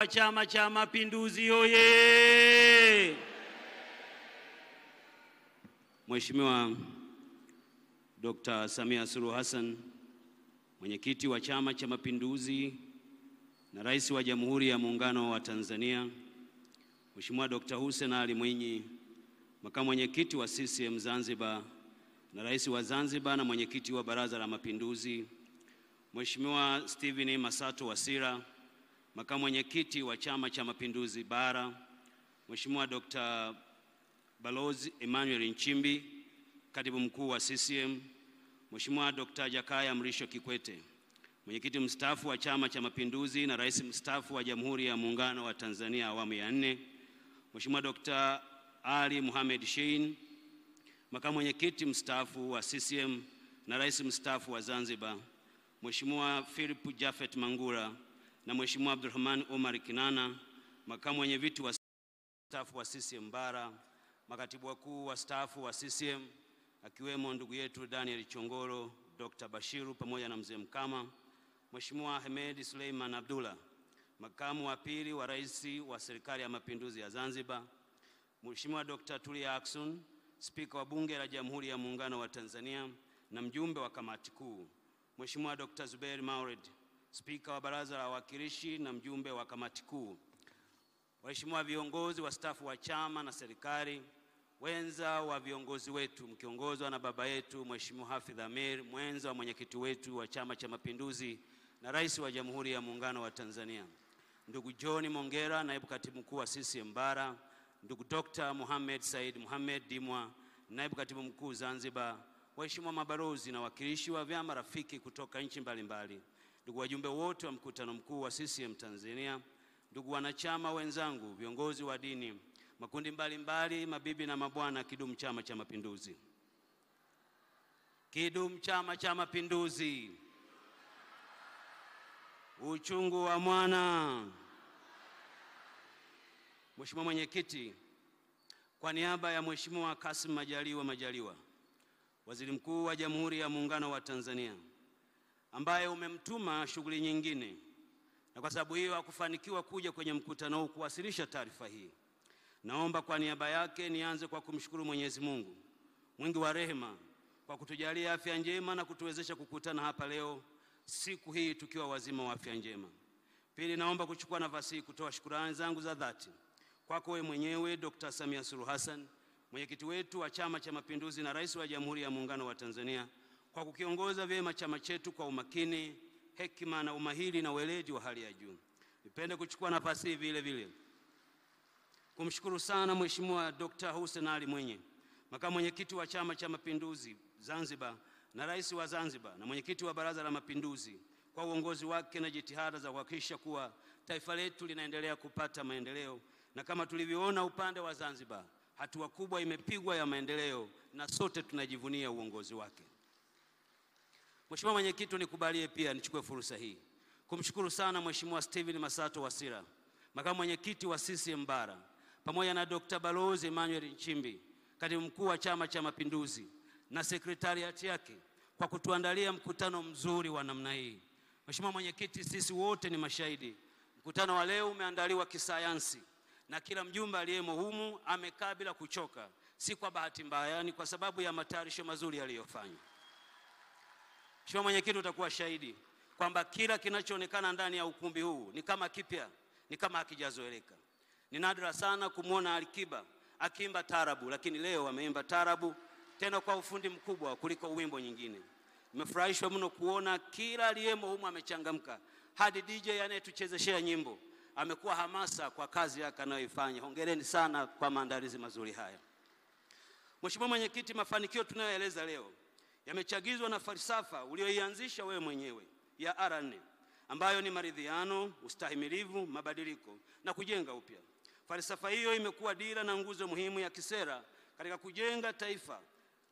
Chama cha Mapinduzi hoye! Mheshimiwa Dr. Samia Suluhu Hassan, mwenyekiti wa Chama cha Mapinduzi na Rais wa Jamhuri ya Muungano wa Tanzania, Mheshimiwa Dr. Hussein Ali Mwinyi, makamu mwenyekiti wa CCM Zanzibar na Rais wa Zanzibar na mwenyekiti wa Baraza la Mapinduzi, Mheshimiwa Stephen Masato Wasira, makamu mwenyekiti wa Chama cha Mapinduzi Bara, Mheshimiwa Dr. Balozi Emmanuel Nchimbi, katibu mkuu wa CCM, Mheshimiwa Dr. Jakaya Mrisho Kikwete, mwenyekiti mstaafu wa Chama cha Mapinduzi na Rais mstaafu wa Jamhuri ya Muungano wa Tanzania awamu ya 4, Mheshimiwa Dr. Ali Mohamed Shein, makamu mwenyekiti mstaafu wa CCM na Rais mstaafu wa Zanzibar, Mheshimiwa Philip Jafet Mangura na Mheshimiwa Abdulrahman Omar Kinana, makamu mwenyeviti wa staafu wa CCM Bara, makatibu wakuu wa staafu wa CCM akiwemo ndugu yetu Daniel Chongolo, Dr. Bashiru pamoja na mzee Mkama, Mheshimiwa Ahmed Suleiman Abdullah, makamu wa pili wa rais wa Serikali ya Mapinduzi ya Zanzibar, Mheshimiwa Dr. Tulia Ackson, spika wa Bunge la Jamhuri ya Muungano wa Tanzania na mjumbe wa kamati kuu, Mheshimiwa Dr. Zubair Maulid, spika wa Baraza la Wawakilishi na mjumbe wa kamati kuu, waheshimiwa viongozi wa stafu wa chama na serikali, wenza wa viongozi wetu mkiongozwa na baba yetu Mheshimiwa Hafidh Amir, mwenza wa mwenyekiti wetu wa Chama cha Mapinduzi na Rais wa Jamhuri ya Muungano wa Tanzania, ndugu John Mongera, naibu katibu mkuu wa CCM Bara, ndugu Dr. Mohamed Said Mohamed Dimwa, naibu katibu mkuu Zanzibar, waheshimiwa mabalozi na wakilishi wa vyama rafiki kutoka nchi mbalimbali, ndugu wajumbe wote wa mkutano mkuu wa CCM Tanzania, ndugu wanachama wenzangu, viongozi wa dini, makundi mbalimbali, mabibi na mabwana, kidumu Chama cha Mapinduzi! Kidumu Chama cha Mapinduzi! Uchungu wa mwana! Mheshimiwa Mwenyekiti, kwa niaba ya Mheshimiwa Kassim Majaliwa, Waziri Mkuu wa Jamhuri ya Muungano wa Tanzania, ambaye umemtuma shughuli nyingine na kwa sababu hiyo hakufanikiwa kuja kwenye mkutano huu kuwasilisha taarifa hii, naomba kwa niaba yake nianze kwa kumshukuru Mwenyezi Mungu mwingi wa rehema kwa kutujalia afya njema na kutuwezesha kukutana hapa leo siku hii tukiwa wazima wa afya njema. Pili, naomba kuchukua nafasi hii kutoa shukrani zangu za dhati kwako wewe mwenyewe Dr. Samia Suluhu Hassan, mwenyekiti wetu wa Chama cha Mapinduzi na Rais wa Jamhuri ya Muungano wa Tanzania, kwa kukiongoza vyema chama chetu kwa umakini, hekima na umahiri na weledi wa hali ya juu. Nipende kuchukua nafasi hii vile vile kumshukuru sana Mheshimiwa Dr. Hussein Ali Mwinyi, makamu mwenyekiti wa Chama cha Mapinduzi Zanzibar na Rais wa Zanzibar na mwenyekiti wa Baraza la Mapinduzi kwa uongozi wake na jitihada za kuhakikisha kuwa taifa letu linaendelea kupata maendeleo, na kama tulivyoona upande wa Zanzibar, hatua kubwa imepigwa ya maendeleo na sote tunajivunia uongozi wake. Mheshimiwa Mwenyekiti, nikubalie pia nichukue fursa hii kumshukuru sana Mheshimiwa Stephen Masato Wasira, makamu mwenyekiti wa CCM Bara, pamoja na Dr. Balozi Emmanuel Nchimbi, katibu mkuu wa Chama cha Mapinduzi na sekretariati yake kwa kutuandalia mkutano mzuri wa namna hii. Mheshimiwa Mwenyekiti, sisi wote ni mashahidi. Mkutano wa leo umeandaliwa kisayansi na kila mjumbe aliyemo humu amekaa bila kuchoka, si kwa bahati mbaya, ni kwa sababu ya matayarisho mazuri yaliyofanywa. Mheshimiwa Mwenyekiti, utakuwa shahidi kwamba kila kinachoonekana ndani ya ukumbi huu ni kama kipya, ni kama hakijazoeleka. Ni nadra sana kumwona Alikiba akiimba tarabu, lakini leo ameimba tarabu tena kwa ufundi mkubwa kuliko wimbo nyingine. Nimefurahishwa mno kuona kila aliyemo humu amechangamka, hadi DJ anayetuchezeshea nyimbo amekuwa hamasa kwa kazi yake anayoifanya. Hongereni sana kwa maandalizi mazuri haya. Mheshimiwa Mwenyekiti, mafanikio tunayoeleza leo yamechagizwa na falsafa ulioianzisha wewe mwenyewe ya R4, ambayo ni maridhiano, ustahimilivu, mabadiliko na kujenga upya. Falsafa hiyo imekuwa dira na nguzo muhimu ya kisera katika kujenga taifa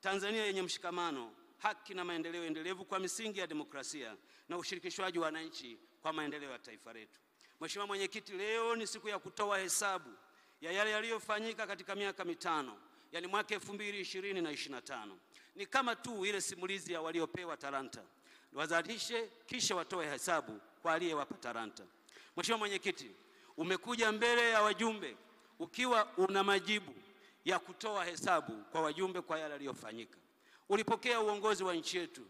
Tanzania yenye mshikamano, haki na maendeleo endelevu kwa misingi ya demokrasia na ushirikishwaji wa wananchi kwa maendeleo ya taifa letu. Mheshimiwa Mwenyekiti, leo ni siku ya kutoa hesabu ya yale yaliyofanyika katika miaka 5, yani mwaka 2020 na 2025. Ni kama tu ile simulizi ya waliopewa talanta. Wazalishe kisha watoe hesabu kwa aliyewapa talanta. Mheshimiwa Mwenyekiti, umekuja mbele ya wajumbe ukiwa una majibu ya kutoa hesabu kwa wajumbe kwa yale yaliyofanyika. Ulipokea uongozi wa nchi yetu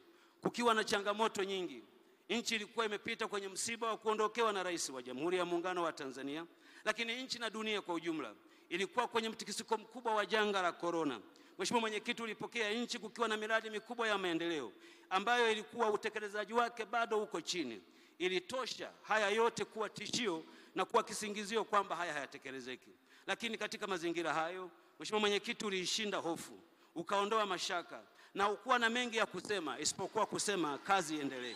kukiwa na changamoto nyingi. Nchi ilikuwa imepita kwenye msiba wa kuondokewa na Rais wa Jamhuri ya Muungano wa Tanzania, lakini nchi na dunia kwa ujumla ilikuwa kwenye mtikisiko mkubwa wa janga la corona. Mheshimiwa Mwenyekiti, ulipokea nchi kukiwa na miradi mikubwa ya maendeleo ambayo ilikuwa utekelezaji wake bado uko chini. Ilitosha haya yote kuwa tishio na kuwa kisingizio kwamba haya hayatekelezeki. Lakini katika mazingira hayo, Mheshimiwa Mwenyekiti, uliishinda hofu, ukaondoa mashaka na ukuwa na mengi ya kusema isipokuwa kusema kazi iendelee.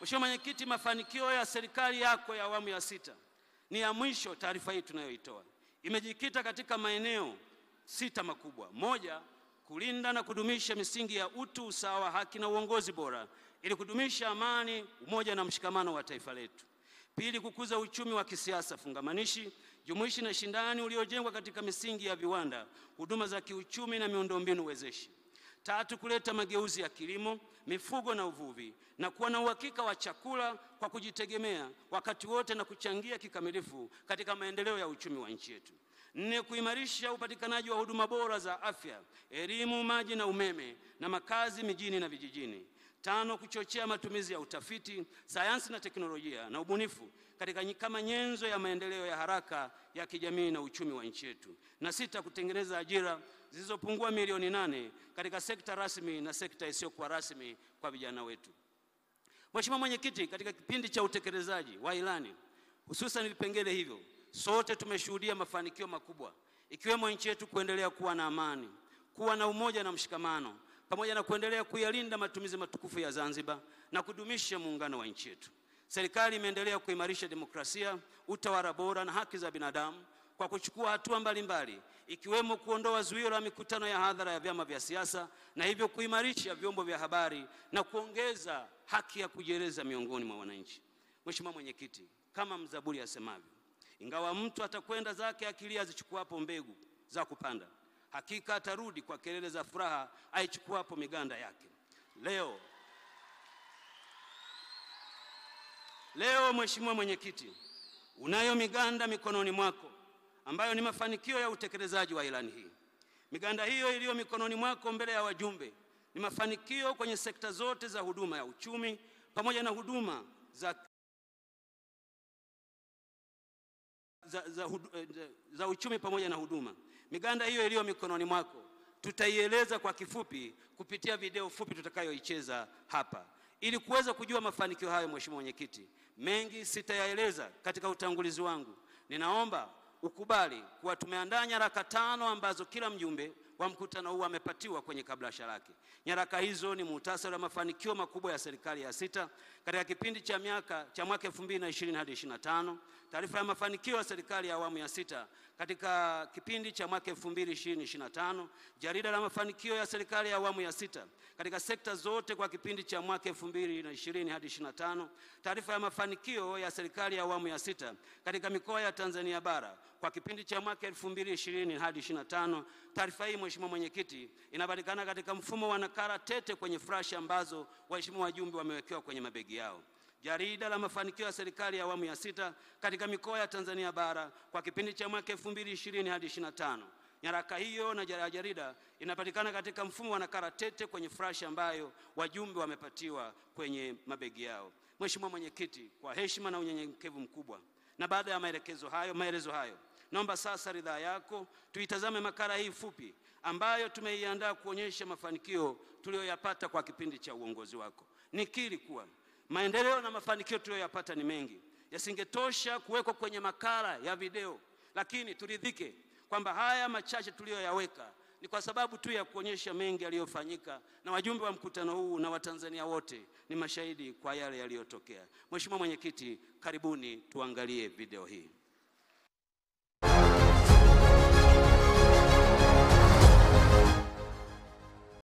Mheshimiwa Mwenyekiti, mafanikio ya serikali yako ya awamu ya 6 ni ya mwisho. Taarifa hii tunayoitoa imejikita katika maeneo 6 makubwa. Moja, kulinda na kudumisha misingi ya utu, usawa, haki na uongozi bora ili kudumisha amani, umoja na mshikamano wa taifa letu. Pili, kukuza uchumi wa kisiasa fungamanishi, jumuishi na shindani uliojengwa katika misingi ya viwanda, huduma za kiuchumi na miundombinu wezeshi. Tatu, kuleta mageuzi ya kilimo, mifugo na uvuvi na kuwa na uhakika wa chakula kwa kujitegemea wakati wote na kuchangia kikamilifu katika maendeleo ya uchumi wa nchi yetu. Nne, kuimarisha upatikanaji wa huduma bora za afya, elimu, maji na umeme na makazi mijini na vijijini. Tano, kuchochea matumizi ya utafiti, sayansi na teknolojia na ubunifu kama nyenzo ya maendeleo ya haraka ya kijamii na uchumi wa nchi yetu. Na sita, kutengeneza ajira zilizopungua milioni 8 katika sekta rasmi na sekta isiyokuwa rasmi kwa vijana wetu. Mheshimiwa Mwenyekiti, katika kipindi cha utekelezaji wa ilani, hususan vipengele hivyo, sote tumeshuhudia mafanikio makubwa, ikiwemo nchi yetu kuendelea kuwa na amani, kuwa na umoja na mshikamano, pamoja na kuendelea kuyalinda matumizi matukufu ya Zanzibar na kudumisha muungano wa nchi yetu. Serikali imeendelea kuimarisha demokrasia, utawala bora na haki za binadamu kwa kuchukua hatua mbalimbali, ikiwemo kuondoa zuio la mikutano ya hadhara ya vyama vya siasa na hivyo kuimarisha vyombo vya habari na kuongeza haki ya kujieleza miongoni mwa wananchi. Mheshimiwa Mwenyekiti, kama mzaburi asemavyo, ingawa mtu atakwenda zake akilia zichukuapo mbegu za kupanda, hakika atarudi kwa kelele za furaha aichukuapo miganda yake. Leo Mheshimiwa Mwenyekiti, unayo miganda mikononi mwako ambayo ni mafanikio ya utekelezaji wa ilani hii. Miganda hiyo iliyo mikononi mwako mbele ya wajumbe ni mafanikio kwenye sekta zote za huduma ya uchumi pamoja na huduma za uchumi pamoja na huduma. Miganda hiyo iliyo mikononi mwako tutaieleza kwa kifupi kupitia video fupi tutakayoicheza hapa. Ili kuweza kujua mafanikio hayo, Mheshimiwa Mwenyekiti, mengi sitayaeleza katika utangulizi wangu. Ninaomba ukubali kuwa tumeandaa nyaraka 5 ambazo kila mjumbe wa mkutano huu amepatiwa kwenye kabrasha lake. Nyaraka hizo ni muhtasari wa mafanikio makubwa ya serikali ya 6 katika kipindi cha mwaka 2020 hadi 2025, taarifa ya mafanikio ya serikali ya awamu ya 6 katika kipindi cha mwaka 2020-2025, jarida la mafanikio ya serikali ya awamu ya 6 katika sekta zote kwa kipindi cha mwaka 2020 hadi 2025, taarifa ya mafanikio ya serikali ya awamu ya 6 katika mikoa ya Tanzania bara kwa kipindi cha mwaka 2020 hadi 2025. Taarifa hii, Mheshimiwa Mwenyekiti, inapatikana katika mfumo wa nakala tete kwenye flash ambazo waheshimiwa wajumbe wamewekewa kwenye mabegi yao. Jarida la mafanikio ya serikali ya awamu ya 6 katika mikoa ya Tanzania bara kwa kipindi cha mwaka 2020 hadi 2025. Nyaraka hiyo na jarida inapatikana katika mfumo wa nakala tete kwenye flash ambayo wajumbe wamepatiwa kwenye mabegi yao. Mheshimiwa Mwenyekiti, kwa heshima na unyenyekevu mkubwa na baada ya maelezo hayo, naomba sasa ridhaa yako tuitazame makala hii fupi ambayo tumeiandaa kuonyesha mafanikio tuliyoyapata kwa kipindi cha uongozi wako. Nikiri kuwa maendeleo na mafanikio tuliyoyapata ni mengi, yasingetosha kuwekwa kwenye makala ya video, lakini turidhike kwamba haya machache tuliyoyaweka ni kwa sababu tu ya kuonyesha mengi yaliyofanyika, na wajumbe wa mkutano huu na Watanzania wote ni mashahidi kwa yale yaliyotokea. Mheshimiwa Mwenyekiti, karibuni tuangalie video hii.